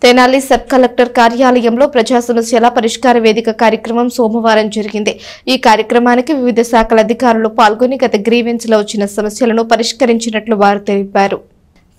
Tenali sub collector కార్యాలయంలో ప్రజా సమస్యల పరిష్కార వేదిక కార్యక్రమం సోమవారం జరిగింది. ఈ కార్యక్రమానికి వివిధ శాఖల అధికారులు పాల్గొని గత గ్రీవెన్స్ లో వచ్చిన సమస్యలను పరిష్కరించినట్లు వారు తెలిపారు.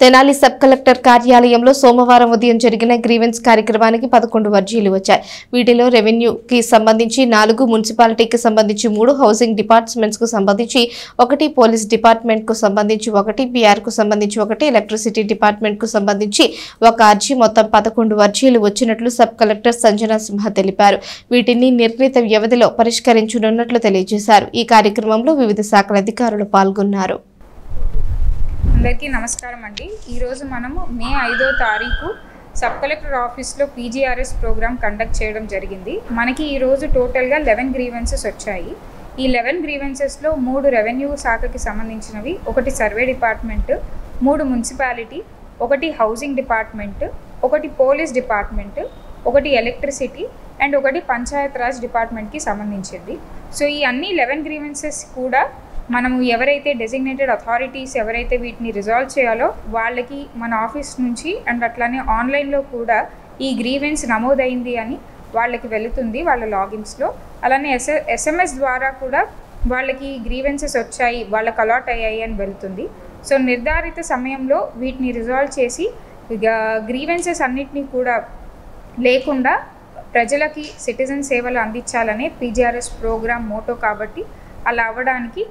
తెనాలి సబ్ కలెక్టర్ కార్యాలయంలో సోమవారం ఉదయం జరిగిన గ్రీవెన్స్ కార్యక్రమానికి 11 అర్జీలు వచ్చాయి. వీటిలో రెవెన్యూకి సంబంధించి 4, మున్సిపాలిటీకి సంబంధించి 3, హౌసింగ్ డిపార్ట్మెంట్స్ కు సంబంధించి 1, పోలీస్ డిపార్ట్మెంట్ కు సంబంధించి 1, పిఆర్ కు సంబంధించి 1, ఎలక్ట్రిసిటీ డిపార్ట్మెంట్ కు సంబంధించి 1 అర్జీ మొత్తం 11 అర్జీలు వచ్చినట్లు సబ్ కలెక్టర్ సంజనా సింహ తెలిపారు. వీటిని నిర్ణీత వ్యవధిలో పరిష్కరించనున్నట్లు తెలియజేశారు. ఈ కార్యక్రమంలో వివిధ శాఖల అధికారులు పాల్గొన్నారు. అందరికీ నమస్కారం అండి. ఈరోజు మనము మే 5వ తారీఖు సబ్ కలెక్టర్ ఆఫీస్లో పీజీఆర్ఎస్ ప్రోగ్రామ్ కండక్ట్ చేయడం జరిగింది. మనకి ఈరోజు టోటల్గా 11 గ్రీవెన్సెస్ వచ్చాయి. ఈ 11 గ్రీవెన్సెస్లో 3 రెవెన్యూ శాఖకి సంబంధించినవి, 1 survey department, 3 municipality, 1 housing department, 1 police department, 1 electricity and 1 Panchayat Raj డిపార్ట్మెంట్కి సంబంధించింది. సో ఈ అన్ని 11 గ్రీవెన్సెస్ కూడా మనము ఎవరైతే డెసిగ్నేటెడ్ అథారిటీస్ ఎవరైతే వీటిని రిజాల్వ్ చేయాలో వాళ్ళకి మన ఆఫీస్ నుంచి అండ్ అట్లానే ఆన్లైన్లో కూడా ఈ గ్రీవెన్స్ నమోదైంది అని వాళ్ళకి వెళుతుంది వాళ్ళ లాగిన్స్లో. అలానే SMS ద్వారా కూడా వాళ్ళకి గ్రీవెన్సెస్ వచ్చాయి, వాళ్ళకి అలాట్ అయ్యాయి అని వెళుతుంది. సో నిర్ధారిత సమయంలో వీటిని రిజాల్వ్ చేసి గ్రీవెన్సెస్ అన్నిటినీ కూడా లేకుండా ప్రజలకి సిటిజన్ సేవలు అందించాలనే పీజీఆర్ఎస్ ప్రోగ్రామ్ మోటో కాబట్టి అలా అవ్వడానికి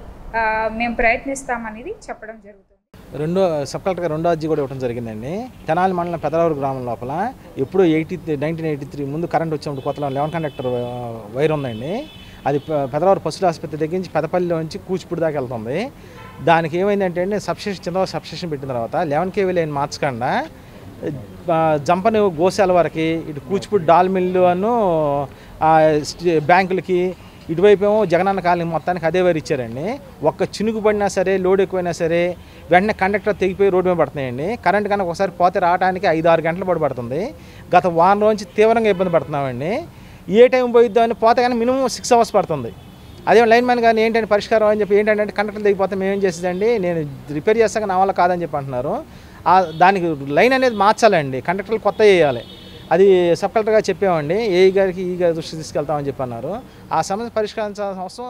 మేము ప్రయత్నిస్తామనేది చెప్పడం జరుగుతుంది. సబ్ కలెక్టర్ రెండో అర్జీ కూడా ఇవ్వడం జరిగిందండి. తెనాలి మండలం పెదరావూరు గ్రామం లోపల ఎప్పుడు 1983 ముందు కరెంట్ వచ్చినప్పుడు కొత్తలో 11 కండక్టర్ వైర్ ఉందండి. అది పెదరావూరు పశువుల ఆసుపత్రి దగ్గర నుంచి పెదపల్లిలో నుంచి కూచిపూడి దాకా వెళ్తుంది. దానికి ఏమైందంటే అండి, సబ్స్టేషన్ పెట్టిన తర్వాత 11 kV లైన్ మార్చకుండా జంపని గోశాల వరకు ఇటు కూచిపూడి డాల్ మిల్లు అను బ్యాంకులకి ఇటువైపు ఏమో జగనన్న కాలనీ మొత్తానికి అదే వైర్ ఇచ్చారండి. ఒక్క చినుకు పడినా సరే, లోడ్ ఎక్కువైనా సరే వెంటనే కండక్టర్ తెగిపోయి రోడ్డు మీద పడుతున్నాయండి. కరెంట్ కనుక ఒకసారి పోతే రావడానికి 5-6 గంటలు పడుతుంది. గత వారం రోజు తీవ్రంగా ఇబ్బంది పడుతున్నామండి. ఏ టైం పోయిద్దో అని పోతే కానీ మినిమం 6 hours పడుతుంది. అదే లైన్ మ్యాన్ కానీ ఏంటంటే పరిష్కారం అని చెప్పి ఏంటంటే కండక్టర్ తెగిపోతే మేమేం చేసేదండి, నేను రిపేర్ చేస్తాక నా వల్ల కాదని చెప్పి అంటున్నారు. దానికి లైన్ అనేది మార్చాలండి, కండక్టర్లు కొత్త వేయాలి. అది సబ్ కలెక్టర్గా చెప్పామండి. ఏఈ గారికి ఈ గారి దృష్టి తీసుకెళ్తామని చెప్పి అన్నారు. ఆ సమస్య పరిష్కరించాల్సిన అవసరం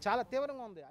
చాలా తీవ్రంగా ఉంది.